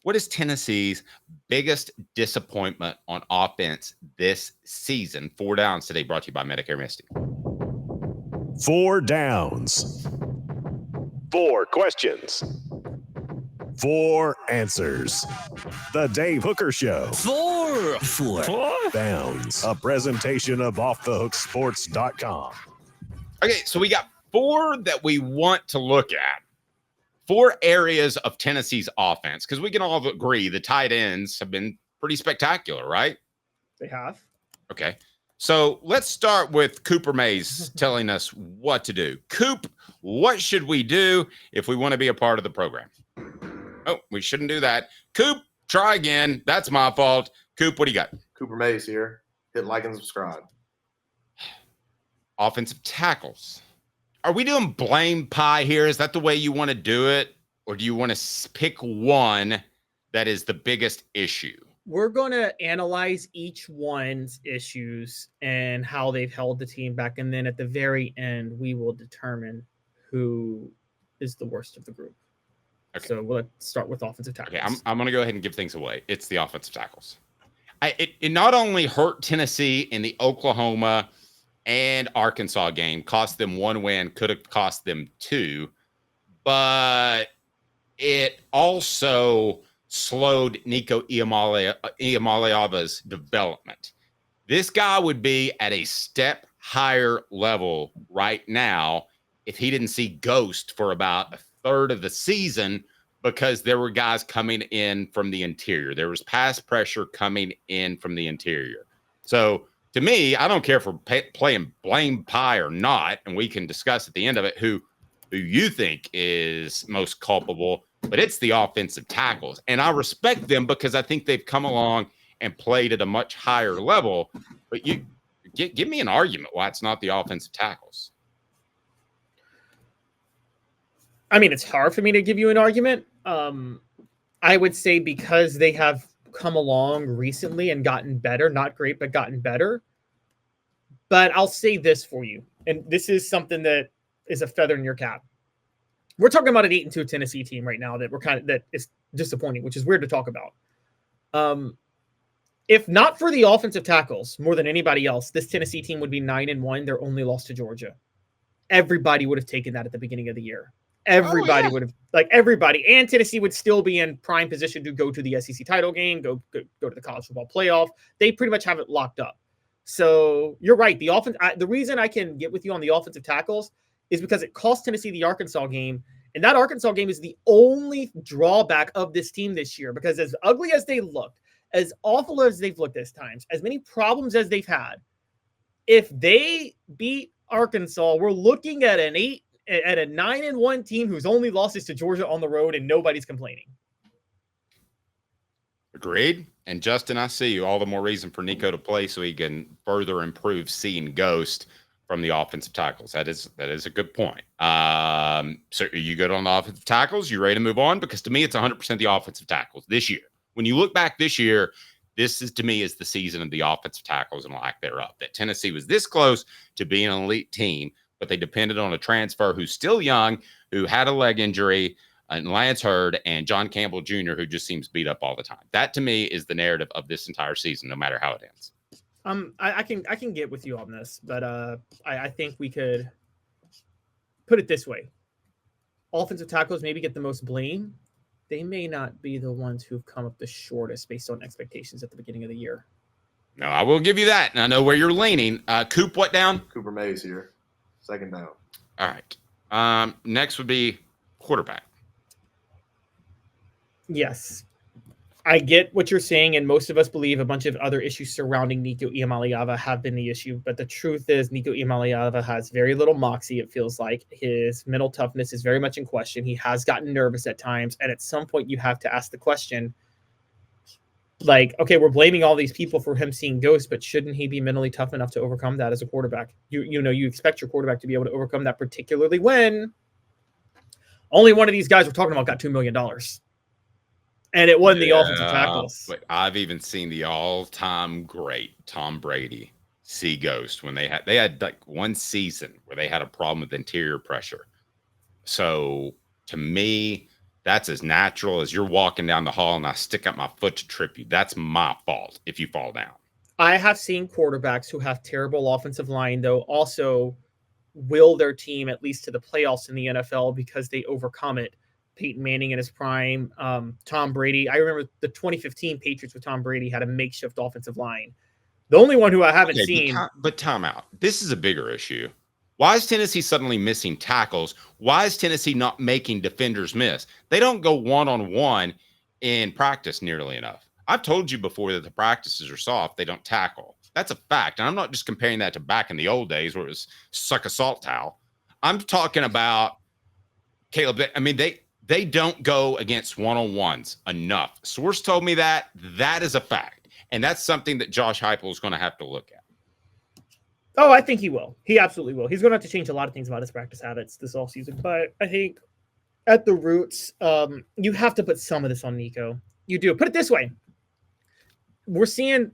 What is Tennessee's biggest disappointment on offense this season? 4 downs today, brought to you by Medicare Misty. 4 downs. 4 questions. 4 answers. The Dave Hooker Show. 4 downs. A presentation of offthehooksports.com. Okay, so we got 4 that we want to look at. 4 areas of Tennessee's offense, because we can all agree the tight ends have been pretty spectacular, right? They have. Okay. So let's start with Cooper Mays telling us what to do. Coop, what should we do if we want to be a part of the program? Oh, we shouldn't do that. Coop, try again. That's my fault. Coop, what do you got? Cooper Mays here. Hit like and subscribe. Offensive tackles. Are we doing blame pie here? Is that the way you want to do it? Or do you want to pick one that is the biggest issue? We're going to analyze each one's issues and how they've held the team back. And then at the very end, we will determine who is the worst of the group. Okay. So let's start with offensive tackles. Okay, I'm going to go ahead and give things away. It's the offensive tackles. It not only hurt Tennessee in the Oklahoma and Arkansas game, cost them 1 win, could have cost them 2, but it also slowed Nico Iamaleava's development. This guy would be at a step higher level right now if he didn't see ghost for about a third of the season, because there were guys coming in from the interior. There was pass pressure coming in from the interior. So to me, I don't care if we're playing blame pie or not, and we can discuss at the end of it who you think is most culpable, but it's the offensive tackles. And I respect them because I think they've come along and played at a much higher level. But you give me an argument why it's not the offensive tackles. I mean, it's hard for me to give you an argument. I would say because they have come along recently and gotten better, not great, but gotten better. But I'll say this for you, and this is something that is a feather in your cap. We're talking about an 8-2 Tennessee team right now that is disappointing, which is weird to talk about. If not for the offensive tackles more than anybody else, this Tennessee team would be 9-1. Their only loss to Georgia. Everybody would have taken that at the beginning of the year. Everybody would have, everybody, and Tennessee would still be in prime position to go to the SEC title game, go to the college football playoff. They pretty much have it locked up. So you're right. The offense. The reason I can get with you on the offensive tackles is because it cost Tennessee the Arkansas game, and that Arkansas game is the only drawback of this team this year. Because as ugly as they looked, as awful as they've looked at times, as many problems as they've had, if they beat Arkansas, we're looking at a 9-1 team whose only loss is to Georgia on the road, and nobody's complaining. Agreed. And Justin, I see you. All the more reason for Nico to play so he can further improve seeing ghost from the offensive tackles. That is a good point. So are you good on the offensive tackles? You ready to move on? Because to me, it's 100% the offensive tackles this year. When you look back this year, this is, to me, is the season of the offensive tackles and lack thereof. That Tennessee was this close to being an elite team, but they depended on a transfer who's still young, who had a leg injury, and Lance Hurd and John Campbell Jr., who just seems beat up all the time. That, to me, is the narrative of this entire season, no matter how it ends. I can get with you on this, but I think we could put it this way. Offensive tackles maybe get the most blame. They may not be the ones who've come up the shortest based on expectations at the beginning of the year. No, I will give you that, and I know where you're leaning. Coop, what down? Cooper Mays here. 2nd down. All right. Next would be quarterback. Yes. I get what you're saying, and most of us believe a bunch of other issues surrounding Nico Iamaleava have been the issue. But the truth is Nico Iamaleava has very little moxie, it feels like. His mental toughness is very much in question. He has gotten nervous at times, and at some point you have to ask the question, okay, we're blaming all these people for him seeing ghosts, but shouldn't he be mentally tough enough to overcome that as a quarterback? You expect your quarterback to be able to overcome that, particularly when only one of these guys we're talking about got $2 million. And it wasn't the offensive tackles. But I've even seen the all-time great Tom Brady see ghost when they had like one season where they had a problem with interior pressure. So to me, That's as natural as you're walking down the hall and I stick up my foot to trip you. That's my fault if you fall down. I have seen quarterbacks who have terrible offensive line, though, also will their team at least to the playoffs in the NFL because they overcome it. Peyton Manning in his prime, Tom Brady. I remember the 2015 Patriots with Tom Brady had a makeshift offensive line. The only one who I haven't seen. But time out. This is a bigger issue. Why is Tennessee suddenly missing tackles? Why is Tennessee not making defenders miss? They don't go one-on-one in practice nearly enough. I've told you before that the practices are soft. They don't tackle. That's a fact. And I'm not just comparing that to back in the old days where it was suck a salt towel. I'm talking about Caleb. I mean, they don't go against one-on-ones enough. Source told me that. That is a fact. And that's something that Josh Heupel is going to have to look at. Oh, I think he will. He absolutely will. He's going to have to change a lot of things about his practice habits this offseason. But I think at the roots, you have to put some of this on Nico. You do. Put it this way. We're seeing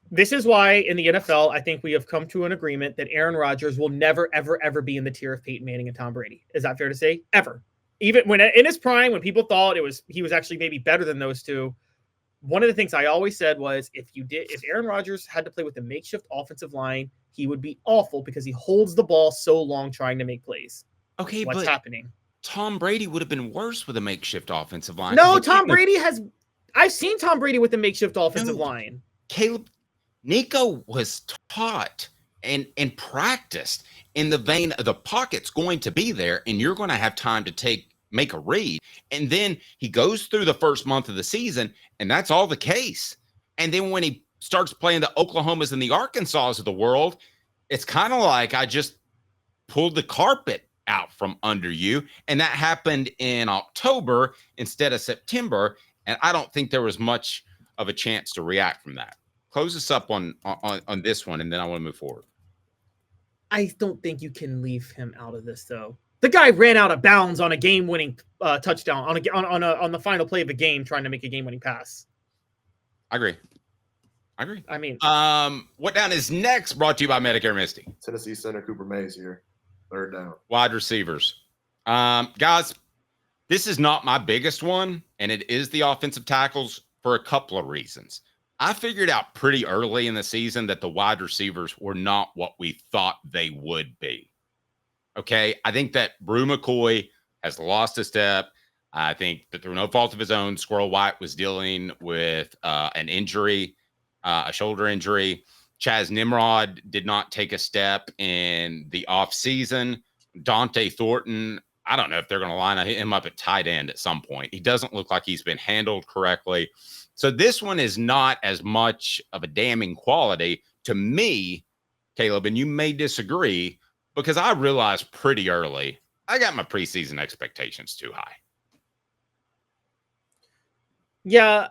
this is why in the NFL, I think we have come to an agreement that Aaron Rodgers will never, ever, ever be in the tier of Peyton Manning and Tom Brady. Is that fair to say? Ever. Even when in his prime, when people thought he was actually maybe better than those two. One of the things I always said was if Aaron Rodgers had to play with a makeshift offensive line, he would be awful because he holds the ball so long trying to make plays. Okay, what's happening? Tom Brady would have been worse with a makeshift offensive line. No, Tom Brady has. I've seen Tom Brady with a makeshift offensive line. Caleb, Nico was taught and practiced in the vein of the pocket's going to be there, and you're going to have time to make a read. And then he goes through the first month of the season, and that's all the case. And then when he starts playing the Oklahomas and the Arkansas of the world, it's kind of like I just pulled the carpet out from under you. And that happened in October instead of September. And I don't think there was much of a chance to react from that. Close us up on this one, and then I want to move forward. I don't think you can leave him out of this, though. The guy ran out of bounds on a game-winning touchdown on the final play of the game, trying to make a game-winning pass. I agree. I mean, what down is next? Brought to you by Medicare Misty. Tennessee center Cooper Mays here. Third down. Wide receivers. Guys, this is not my biggest one, and it is the offensive tackles for a couple of reasons. I figured out pretty early in the season that the wide receivers were not what we thought they would be. Okay, I think that Brew McCoy has lost a step. I think that through no fault of his own, Squirrel White was dealing with an injury, a shoulder injury. Chaz Nimrod did not take a step in the offseason. Dante Thornton, I don't know if they're going to line him up at tight end at some point. He doesn't look like he's been handled correctly. So this one is not as much of a damning quality to me, Caleb, and you may disagree, because I realized pretty early I got my preseason expectations too high. Yeah,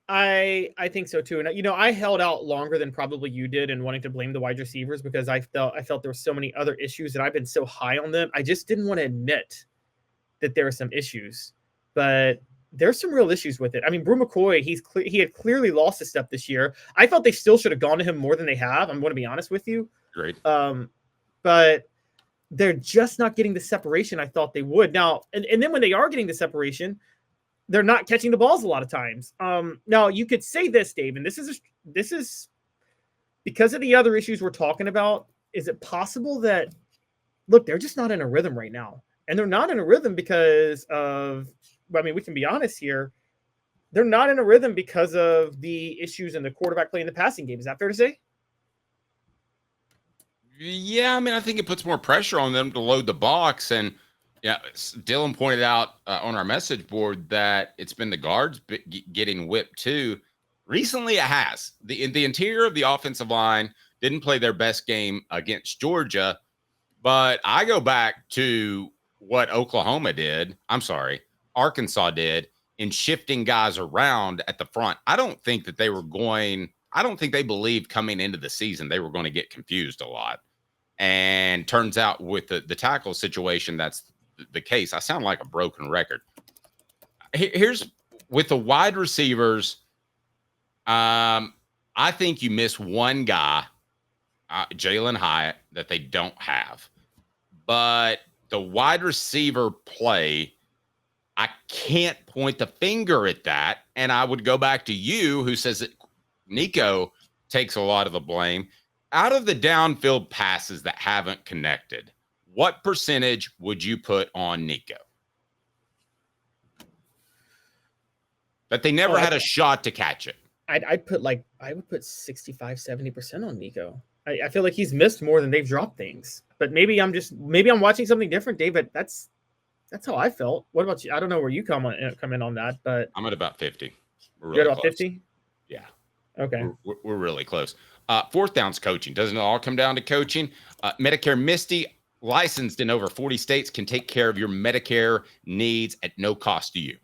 I think so too. And I held out longer than probably you did in wanting to blame the wide receivers because I felt there were so many other issues and I've been so high on them. I just didn't want to admit that there are some issues, but there's some real issues with it. I mean, Brew McCoy, he had clearly lost a step this year. I felt they still should have gone to him more than they have. I'm going to be honest with you. Great. But they're just not getting the separation I thought they would. Now, and then when they are getting the separation, they're not catching the balls a lot of times. Now you could say this, Dave, and this is because of the other issues we're talking about. Is it possible that, look, they're just not in a rhythm right now, and they're not in a rhythm because of, I mean, we can be honest here. They're not in a rhythm because of the issues in the quarterback play in the passing game. Is that fair to say? Yeah, I mean, I think it puts more pressure on them to load the box. And yeah, Dylan pointed out on our message board that it's been the guards getting whipped too. Recently, it has. The interior of the offensive line didn't play their best game against Georgia, but I go back to what Arkansas did in shifting guys around at the front. I don't think they believed coming into the season they were going to get confused a lot. And turns out with the tackle situation, that's the case. I sound like a broken record. Here's with the wide receivers. I think you miss one guy, Jalen Hyatt, that they don't have. But the wide receiver play I can't point the finger at that. And I would go back to you, who says that Nico takes a lot of the blame. Out of the downfield passes that haven't connected, what percentage would you put on Nico? That they never had a shot to catch it. I would put 65, 70% on Nico. I feel like he's missed more than they've dropped things. But maybe I'm watching something different, David. That's how I felt. What about you? I don't know where you come in on that, but I'm at about 50. You're at about 50? Yeah. Okay. We're really close. Fourth down's coaching. Doesn't it all come down to coaching? Medicare Misty, licensed in over 40 states, can take care of your Medicare needs at no cost to you.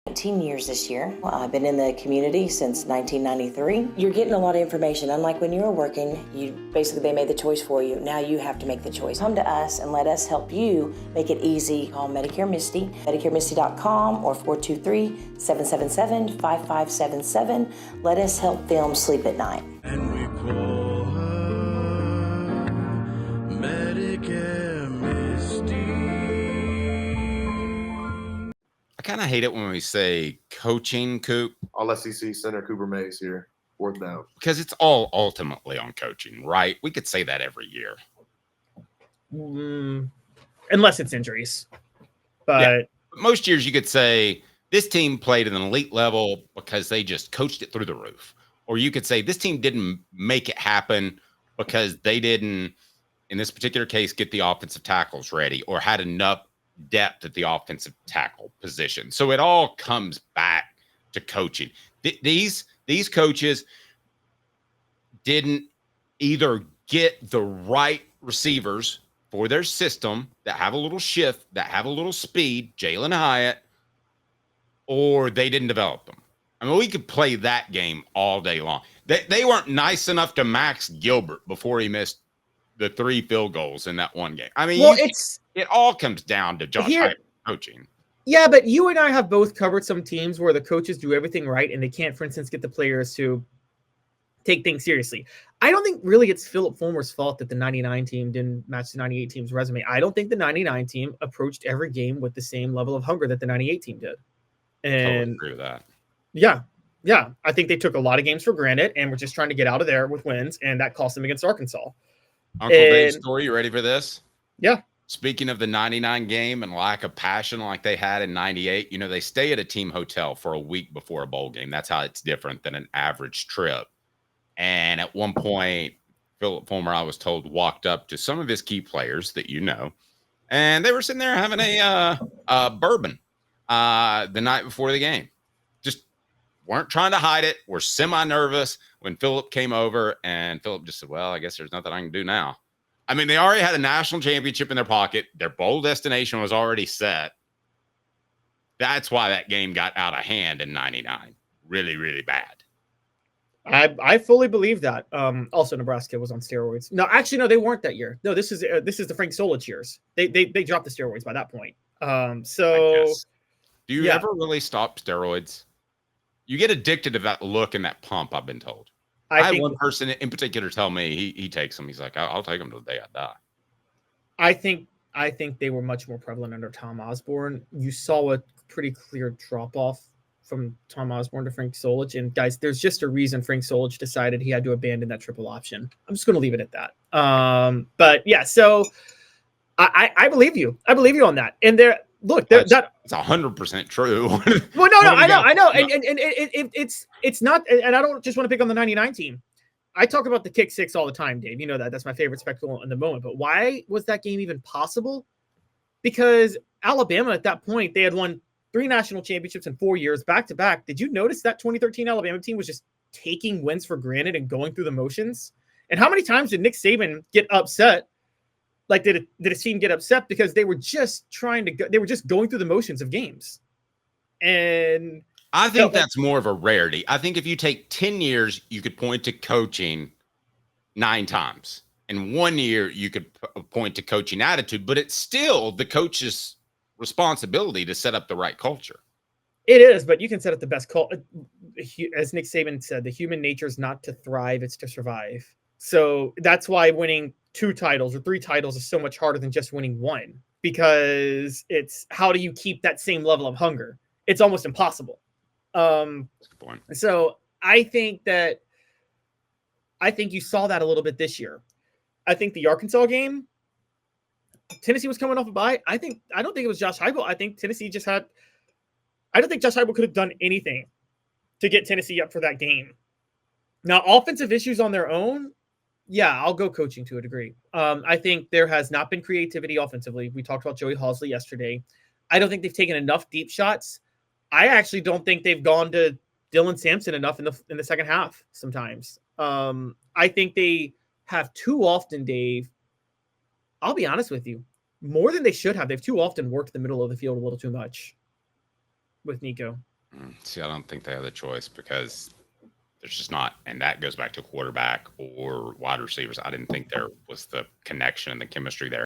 19 years this year. I've been in the community since 1993. You're getting a lot of information. Unlike when you were working, they made the choice for you. Now you have to make the choice. Come to us and let us help you make it easy. Call Medicare Misty, MedicareMisty.com or 423-777-5577. Let us help them sleep at night. And we call her Medicare Misty. I kind of hate it when we say coaching, Coop. All SEC center Cooper Mays here. Fourth down. Because it's all ultimately on coaching, right? We could say that every year. Unless it's injuries. But yeah. Most years you could say this team played at an elite level because they just coached it through the roof. Or you could say this team didn't make it happen because they didn't, in this particular case, get the offensive tackles ready or had enough depth at the offensive tackle position. So it all comes back to coaching. These coaches didn't either get the right receivers for their system that have a little shift, that have a little speed, Jalen Hyatt, or they didn't develop them. I mean, we could play that game all day long. They weren't nice enough to Max Gilbert before he missed the 3 field goals in that one game. I mean, it all comes down to Josh Hyatt coaching. Yeah, but you and I have both covered some teams where the coaches do everything right and they can't, for instance, get the players to take things seriously. I don't think really it's Philip Fulmer's fault that the 99 team didn't match the 98 team's resume. I don't think the 99 team approached every game with the same level of hunger that the 98 team did. And totally agree with that. Yeah. I think they took a lot of games for granted and were just trying to get out of there with wins, and that cost them against Arkansas. Uncle Dave's story, you ready for this? Yeah. Speaking of the 99 game and lack of passion like they had in 98, they stay at a team hotel for a week before a bowl game. That's how it's different than an average trip. And at one point, Philip Fulmer, I was told, walked up to some of his key players that and they were sitting there having a bourbon the night before the game. Just weren't trying to hide it. Were semi-nervous when Philip came over, and Philip just said, well, I guess there's nothing I can do now. I mean, they already had a national championship in their pocket. Their bowl destination was already set. That's why that game got out of hand in 99. Really, really bad. I fully believe that. Also, Nebraska was on steroids. No, actually, no, they weren't that year. No, this is the Frank Solich years. They dropped the steroids by that point. Do you ever really stop steroids? You get addicted to that look and that pump, I've been told. I had one person in particular tell me he takes them. He's like, I'll take them till the day I die. I think they were much more prevalent under Tom Osborne. You saw a pretty clear drop off from Tom Osborne to Frank Solich. And guys, there's just a reason Frank Solich decided he had to abandon that triple option. I'm just going to leave it at that. But yeah, so I believe you. I believe you on that. And it's 100% true. Well, no, I know. And it's not, and I don't just want to pick on the 99 team. I talk about the kick six all the time, Dave. You know that. That's my favorite spectacle in the moment. But why was that game even possible? Because Alabama at that point, they had won 3 national championships in 4 years, back to back. Did you notice that 2013 Alabama team was just taking wins for granted and going through the motions? And how many times did Nick Saban get upset? Like, did a team get upset because they were just going through the motions of games? And I think that's more of a rarity. I think if you take 10 years, you could point to coaching 9 times. In 1 year, you could point to coaching attitude, but it's still the coach's responsibility to set up the right culture. It is, but you can set up the best culture. As Nick Saban said, the human nature is not to thrive, it's to survive. So that's why winning 2 titles or 3 titles is so much harder than just winning 1. because it's how do you keep that same level of hunger? It's almost impossible. That's a good point. So I think you saw that a little bit this year. I think the Arkansas game, Tennessee was coming off a bye. I don't think it was Josh Heupel. I think Tennessee just had. I don't think Josh Heupel could have done anything to get Tennessee up for that game. Now, offensive issues on their own, yeah, I'll go coaching to a degree. I think there has not been creativity offensively. We talked about Joey Halsley yesterday. I don't think they've taken enough deep shots. I actually don't think they've gone to Dylan Sampson enough in the second half sometimes. I think they have too often, Dave. I'll be honest with you, more than they should have. They've too often worked the middle of the field a little too much with Nico. See, I don't think they have the choice because there's just not, and that goes back to quarterback or wide receivers. I didn't think there was the connection and the chemistry there.